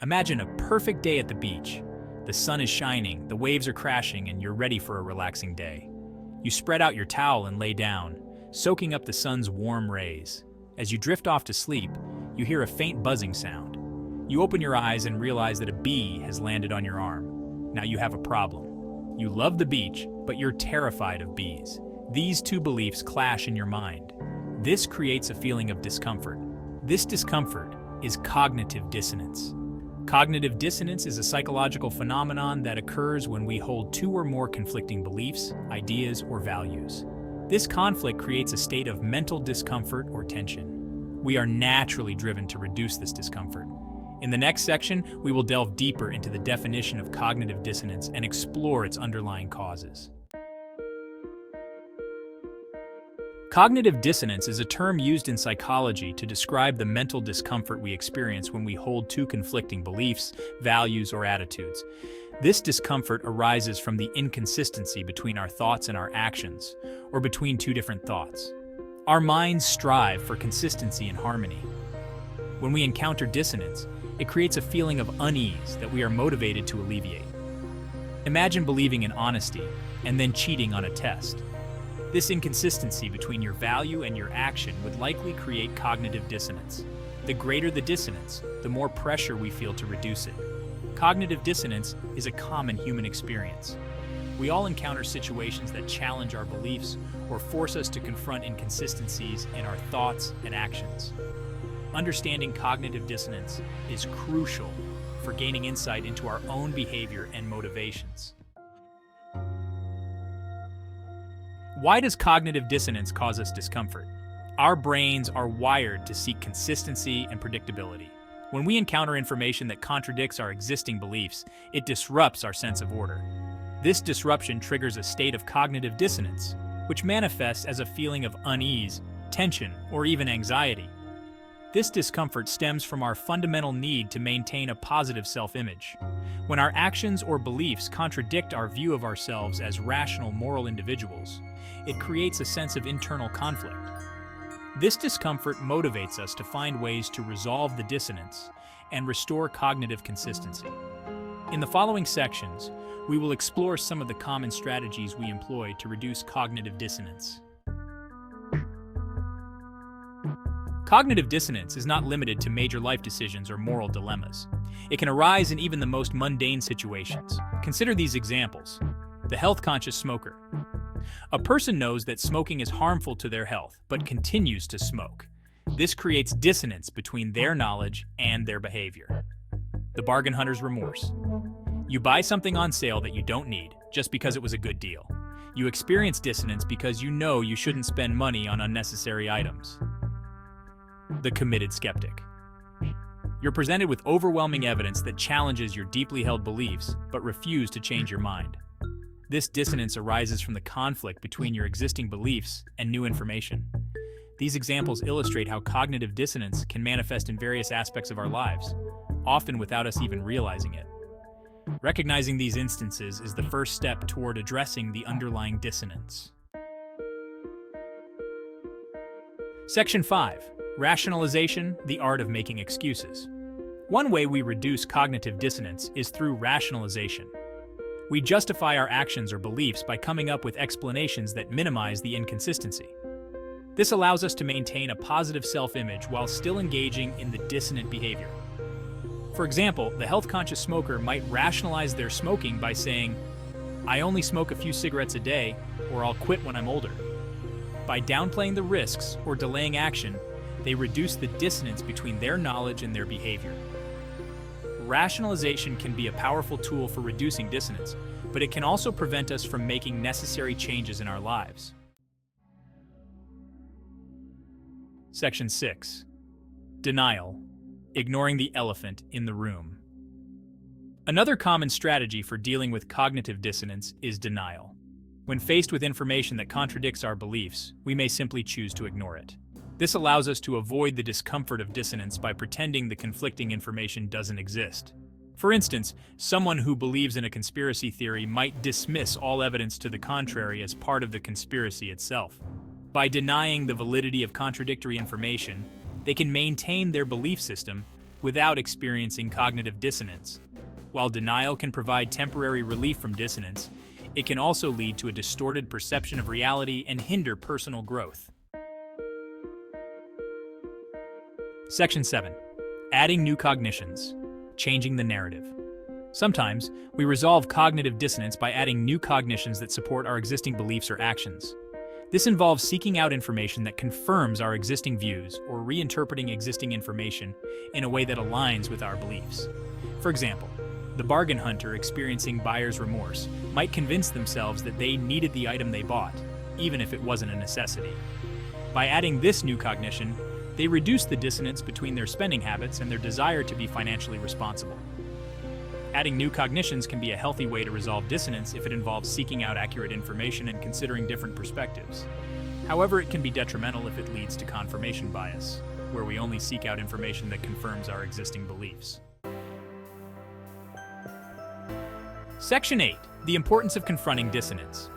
Imagine a perfect day at the beach. The sun is shining, the waves are crashing, and you're ready for a relaxing day. You spread out your towel and lay down, soaking up the sun's warm rays. As you drift off to sleep, you hear a faint buzzing sound. You open your eyes and realize that a bee has landed on your arm. Now you have a problem. You love the beach, but you're terrified of bees. These two beliefs clash in your mind. This creates a feeling of discomfort. This discomfort is cognitive dissonance. Cognitive dissonance is a psychological phenomenon that occurs when we hold two or more conflicting beliefs, ideas, or values. This conflict creates a state of mental discomfort or tension. We are naturally driven to reduce this discomfort. In the next section, we will delve deeper into the definition of cognitive dissonance and explore its underlying causes. Cognitive dissonance is a term used in psychology to describe the mental discomfort we experience when we hold two conflicting beliefs, values, or attitudes. This discomfort arises from the inconsistency between our thoughts and our actions, or between two different thoughts. Our minds strive for consistency and harmony. When we encounter dissonance, it creates a feeling of unease that we are motivated to alleviate. Imagine believing in honesty and then cheating on a test. This inconsistency between your value and your action would likely create cognitive dissonance. The greater the dissonance, the more pressure we feel to reduce it. Cognitive dissonance is a common human experience. We all encounter situations that challenge our beliefs or force us to confront inconsistencies in our thoughts and actions. Understanding cognitive dissonance is crucial for gaining insight into our own behavior and motivations. Why does cognitive dissonance cause us discomfort? Our brains are wired to seek consistency and predictability. When we encounter information that contradicts our existing beliefs, it disrupts our sense of order. This disruption triggers a state of cognitive dissonance, which manifests as a feeling of unease, tension, or even anxiety. This discomfort stems from our fundamental need to maintain a positive self-image. When our actions or beliefs contradict our view of ourselves as rational, moral individuals, it creates a sense of internal conflict. This discomfort motivates us to find ways to resolve the dissonance and restore cognitive consistency. In the following sections, we will explore some of the common strategies we employ to reduce cognitive dissonance. Cognitive dissonance is not limited to major life decisions or moral dilemmas. It can arise in even the most mundane situations. Consider these examples. The health-conscious smoker. A person knows that smoking is harmful to their health, but continues to smoke. This creates dissonance between their knowledge and their behavior. The bargain hunter's remorse. You buy something on sale that you don't need, just because it was a good deal. You experience dissonance because you know you shouldn't spend money on unnecessary items. The committed skeptic. You're presented with overwhelming evidence that challenges your deeply held beliefs, but refuse to change your mind. This dissonance arises from the conflict between your existing beliefs and new information. These examples illustrate how cognitive dissonance can manifest in various aspects of our lives, often without us even realizing it. Recognizing these instances is the first step toward addressing the underlying dissonance. Section 5. Rationalization, the art of making excuses. One way we reduce cognitive dissonance is through rationalization. We justify our actions or beliefs by coming up with explanations that minimize the inconsistency. This allows us to maintain a positive self-image while still engaging in the dissonant behavior. For example, the health-conscious smoker might rationalize their smoking by saying, "I only smoke a few cigarettes a day, or I'll quit when I'm older." By downplaying the risks or delaying action, they reduce the dissonance between their knowledge and their behavior. Rationalization can be a powerful tool for reducing dissonance, but it can also prevent us from making necessary changes in our lives. Section 6. Denial, ignoring the elephant in the room. Another common strategy for dealing with cognitive dissonance is denial. When faced with information that contradicts our beliefs, we may simply choose to ignore it. This allows us to avoid the discomfort of dissonance by pretending the conflicting information doesn't exist. For instance, someone who believes in a conspiracy theory might dismiss all evidence to the contrary as part of the conspiracy itself. By denying the validity of contradictory information, they can maintain their belief system without experiencing cognitive dissonance. While denial can provide temporary relief from dissonance, it can also lead to a distorted perception of reality and hinder personal growth. Section 7. Adding new cognitions. Changing the narrative. Sometimes, we resolve cognitive dissonance by adding new cognitions that support our existing beliefs or actions. This involves seeking out information that confirms our existing views or reinterpreting existing information in a way that aligns with our beliefs. For example, the bargain hunter experiencing buyer's remorse might convince themselves that they needed the item they bought, even if it wasn't a necessity. By adding this new cognition, they reduce the dissonance between their spending habits and their desire to be financially responsible. Adding new cognitions can be a healthy way to resolve dissonance if it involves seeking out accurate information and considering different perspectives. However, it can be detrimental if it leads to confirmation bias, where we only seek out information that confirms our existing beliefs. Section 8. The importance of confronting dissonance.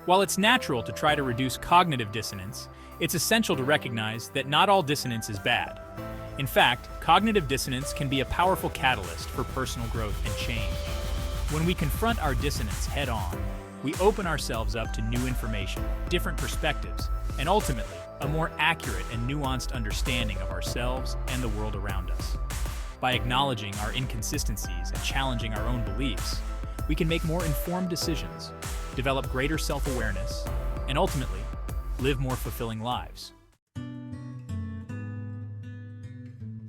While it's natural to try to reduce cognitive dissonance, it's essential to recognize that not all dissonance is bad. In fact, cognitive dissonance can be a powerful catalyst for personal growth and change. When we confront our dissonance head-on, we open ourselves up to new information, different perspectives, and ultimately, a more accurate and nuanced understanding of ourselves and the world around us. By acknowledging our inconsistencies and challenging our own beliefs, we can make more informed decisions, develop greater self-awareness, and ultimately, live more fulfilling lives.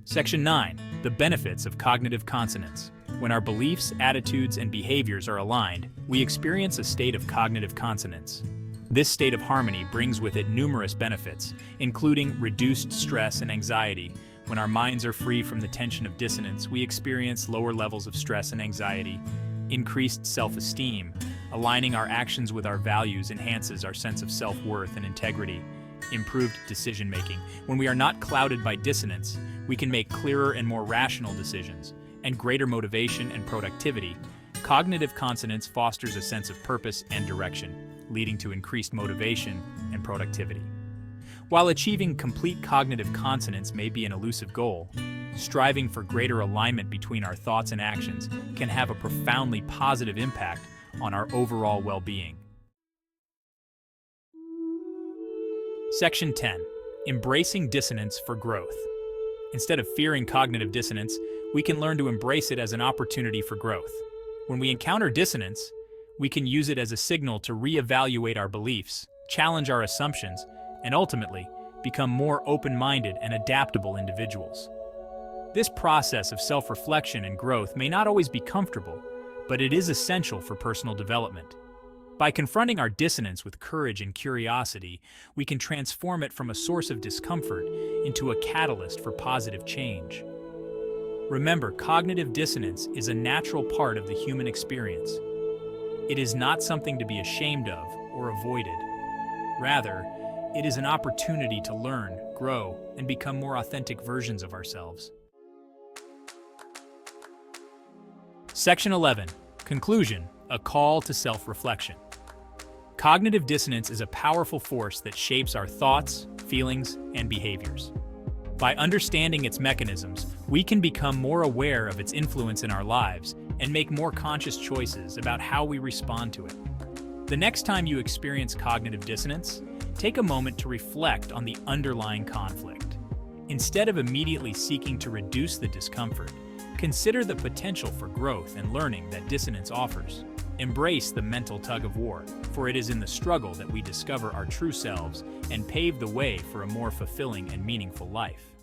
Section 9. The benefits of cognitive consonance. When our beliefs, attitudes, and behaviors are aligned, we experience a state of cognitive consonance. This state of harmony brings with it numerous benefits, including reduced stress and anxiety. When our minds are free from the tension of dissonance, we experience lower levels of stress and anxiety. Increased self-esteem. Aligning our actions with our values enhances our sense of self-worth and integrity. Improved decision-making. When we are not clouded by dissonance, we can make clearer and more rational decisions, and greater motivation and productivity. Cognitive consonance fosters a sense of purpose and direction, leading to increased motivation and productivity. While achieving complete cognitive consonance may be an elusive goal, striving for greater alignment between our thoughts and actions can have a profoundly positive impact on our overall well-being. Section 10. Embracing dissonance for growth. Instead of fearing cognitive dissonance, we can learn to embrace it as an opportunity for growth. When we encounter dissonance, we can use it as a signal to reevaluate our beliefs, challenge our assumptions, and ultimately, become more open-minded and adaptable individuals. This process of self-reflection and growth may not always be comfortable, but it is essential for personal development. By confronting our dissonance with courage and curiosity, we can transform it from a source of discomfort into a catalyst for positive change. Remember, cognitive dissonance is a natural part of the human experience. It is not something to be ashamed of or avoided. Rather, it is an opportunity to learn, grow, and become more authentic versions of ourselves. Section 11. Conclusion: a call to self-reflection. Cognitive dissonance is a powerful force that shapes our thoughts, feelings, and behaviors. By understanding its mechanisms, we can become more aware of its influence in our lives and make more conscious choices about how we respond to it. The next time you experience cognitive dissonance, take a moment to reflect on the underlying conflict. Instead of immediately seeking to reduce the discomfort, consider the potential for growth and learning that dissonance offers. Embrace the mental tug-of-war, for it is in the struggle that we discover our true selves and pave the way for a more fulfilling and meaningful life.